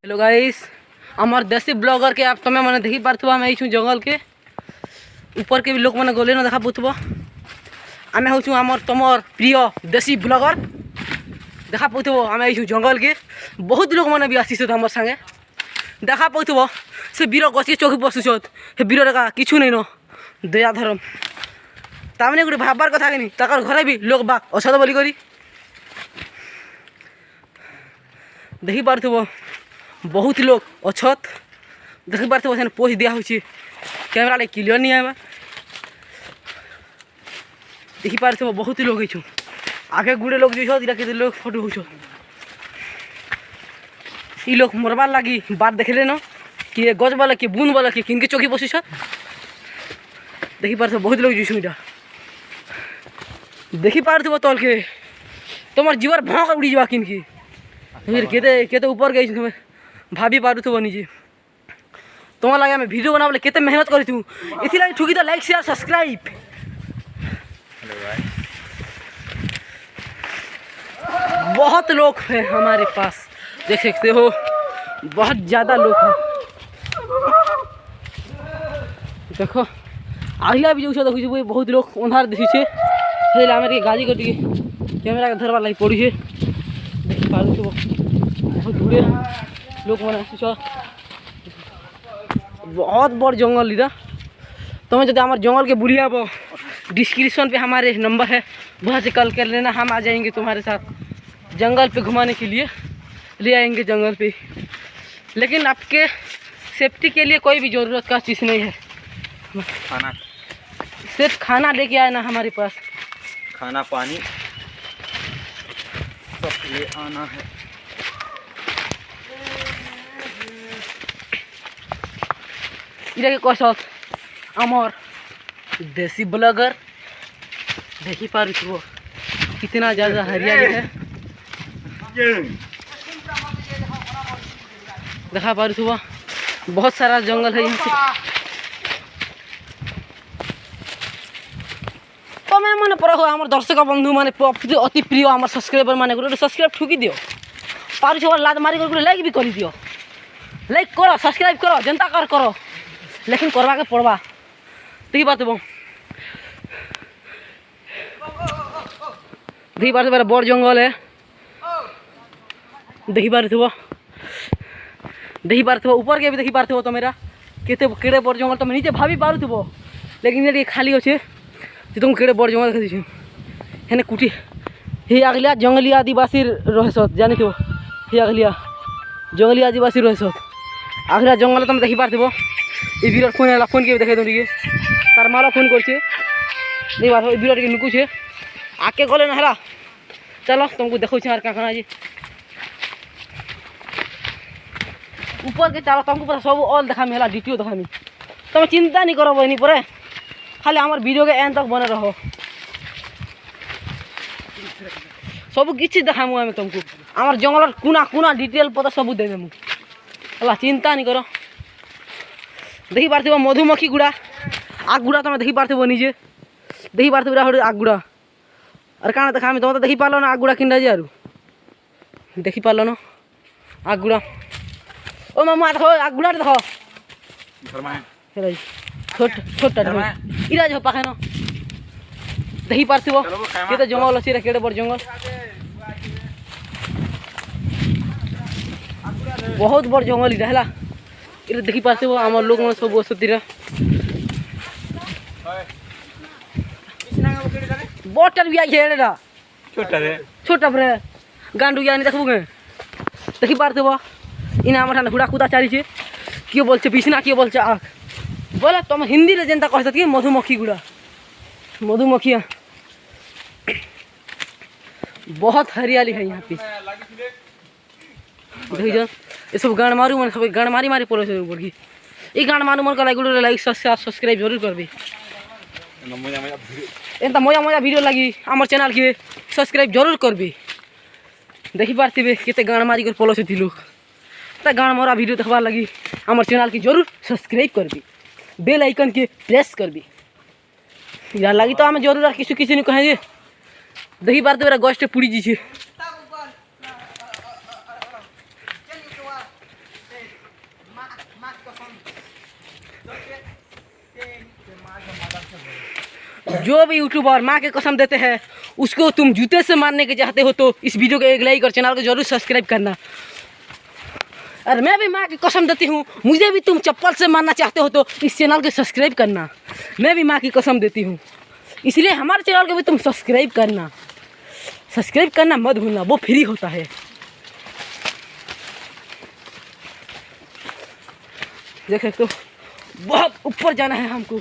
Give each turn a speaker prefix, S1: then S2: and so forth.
S1: Hello guys, आमर देसी blogger के आप तुम्हें मैंने देखी पार्थुब आम छूँ जंगल के ऊपर के भी लोक मैंने गले न देखा पाथुब आम हूँ आमर तुमर प्रिय देसी ब्लॉगर देखा पाथुब आम छूँ जंगल के बहुत लोक मैंने भी आसी आम सागे देखा पाथुब से वीर गछ के चौकी बसुछत से वीर का किछु नहीं न दया धर्म तामने गोटे भाबार कथा कि ताकर घरे भी लोक बाग अछत बोली करी देखी पार्थुब बहुत लोग अछत देखी पार्थुब से पोस्ट दिया कैमरा ले क्लियर नहीं आवा देखी पार्थुब बहुत लोग हो आगे गुड़े लोग जो के लोग फोटो हो लोग मरबार लगी बात देखले न कि गज वाला कि बूंद वाला कि किनके चौकी बसी देखी पार्थुब बहुत लोग जो देखी पार्थुब तल के तुम जीवर भौक उड़ी जा किनकी केते ऊपर गई तुम्हें भाभी पार्थुब निजे तुम लगे मैं वीडियो बनाबे केते मेहनत करी तू इसी लगे ठुकी तो लाइक शेयर सब्सक्राइब। बहुत लोग हैं हमारे पास देख सकते हो बहुत ज़्यादा लोग हैं देखो आहिला भी जो देखो बहुत लोग अंधार दिशे से गाड़ी कर कैमेरा के धरबार लगी पड़ी है देख पार्थुब बहुत दूरे लोग मैंने बहुत बड़ जंगल लीदा तुम्हें जब हमारे जंगल के बुढ़िया वो डिस्क्रिप्शन पे हमारे नंबर है वहाँ से कॉल कर लेना हम आ जाएंगे तुम्हारे साथ जंगल पे घुमाने के लिए ले आएंगे जंगल पे लेकिन आपके सेफ्टी के लिए कोई भी ज़रूरत का चीज़ नहीं है
S2: खाना
S1: सिर्फ खाना लेके आना हमारे पास
S2: खाना पानी सब ले आना है।
S1: इधर के आमर देसी ब्लॉगर देखी पार्थुब कितना ज़्यादा हरियाली है देखा पार्थुब बहुत सारा जंगल है यहाँ पे तो मैं मन पर आम दर्शक बंधु मैंने अति प्रिय आम सब्सक्राइबर मैंने गोटे सब्सक्राइब ठुकी दियो पार्थुब लाद मारी कर लाइक भी कर दियो लाइक करो सब्सक्राइब करो जनता करो लेकिन करवा के पड़वा देखी पार्थुब देखी पार्थुब बड़ जंगल है देखी पार्थुब ऊपर के भी देखी पार्थुब तो मेरा केते केड़े बड़ जंगल तुम नीचे भाभी पार्थुब लेकिन ये खाली अच्छे तुम केड़े बड़ जंगल देखी हेने कुटी हे अगलिया जंगली आदिवासी रहे जानी थो हे अगलिया जंगली आदिवासी रहे अगलिया जंगल तुम देखी पार्थुब ये वीर फोन है फोन के देखे तुम तार माला फोन कर बात वीर के नुकुचे आके गले ना चलो तुमको देखो क्या जी ऊपर के चलो तुमको सब ऑल देखा है डिटेल देखा तुम चिंता नहीं करो बहनी पर खाली हमारे वीडियो के एंड तक बने रहो सब किसी देखा आम तुमको आम जंगल कुना कुना डिटेल पता सब देवे मुझे चिंता नहीं करो देखी पार्थुब मधुमक्खी गुड़ा आग गुड़ा तुम देखी पार्थुब निजे देखी पार्थुब आग गुड़ा और क्या देखा तुम तो देखी पार्ल ना आग गुड़ा कि देखी पार्ल न आग गुड़ा ओ मामा देखो आग गुड़ा देखो छोटा इरा जो पाखे न देखी पार्थुब केते जंगल अच्छी केड़े बड़ जंगल बहुत बड़ जंगल इरा है इधर देखी पार्थुब आम लोग मैंने सब असती बटर भी आई छोटा फ्रे गांडू या देखबू देखी पार्थुब इन आम ठान हुड़ा कूदा चारी किए बोल बिछना किए बोल आख बोले तुम हिंदी रे जेनता कहत कि मधुमक्खी गुड़ा मधुमक्खियाँ बहुत हरियाली है यहाँ पे देखी जाओ ये सब गाड़ मारू मन सब गाड़ मारी मारी पड़े बढ़ी ये गाड़ मारू मन का लाइक सब्सक्राइब जरूर करबी एंता मजा मजा वीडियो लगी आमर चैनल के सब्सक्राइब जरूर करबी देखी पार्थुबे केते गाड़ मारी कर पड़े लोग तो गाड़ मारा वीडियो देखबार लगी आमर चैनल की जरूर सब्सक्राइब करबी बेल आइकन के प्रेस करबी यार लगी तो आम जरूर किसी किसी नहीं कहेंगे देखी पार्थुब गछटे पुड़ी जी जो भी यूट्यूबर माँ के कसम देते हैं उसको तुम जूते से मारने के चाहते हो तो इस वीडियो को एक लाइक और चैनल को जरूर सब्सक्राइब करना। और मैं भी माँ की कसम देती हूँ, मुझे भी तुम चप्पल से मारना चाहते हो तो इस चैनल को सब्सक्राइब करना। मैं भी माँ की कसम देती हूँ, इसलिए हमारे चैनल को भी तुम सब्सक्राइब करना। सब्सक्राइब करना मत भूलना, वो फ्री होता है। देख सकते हो बहुत ऊपर जाना है हमको।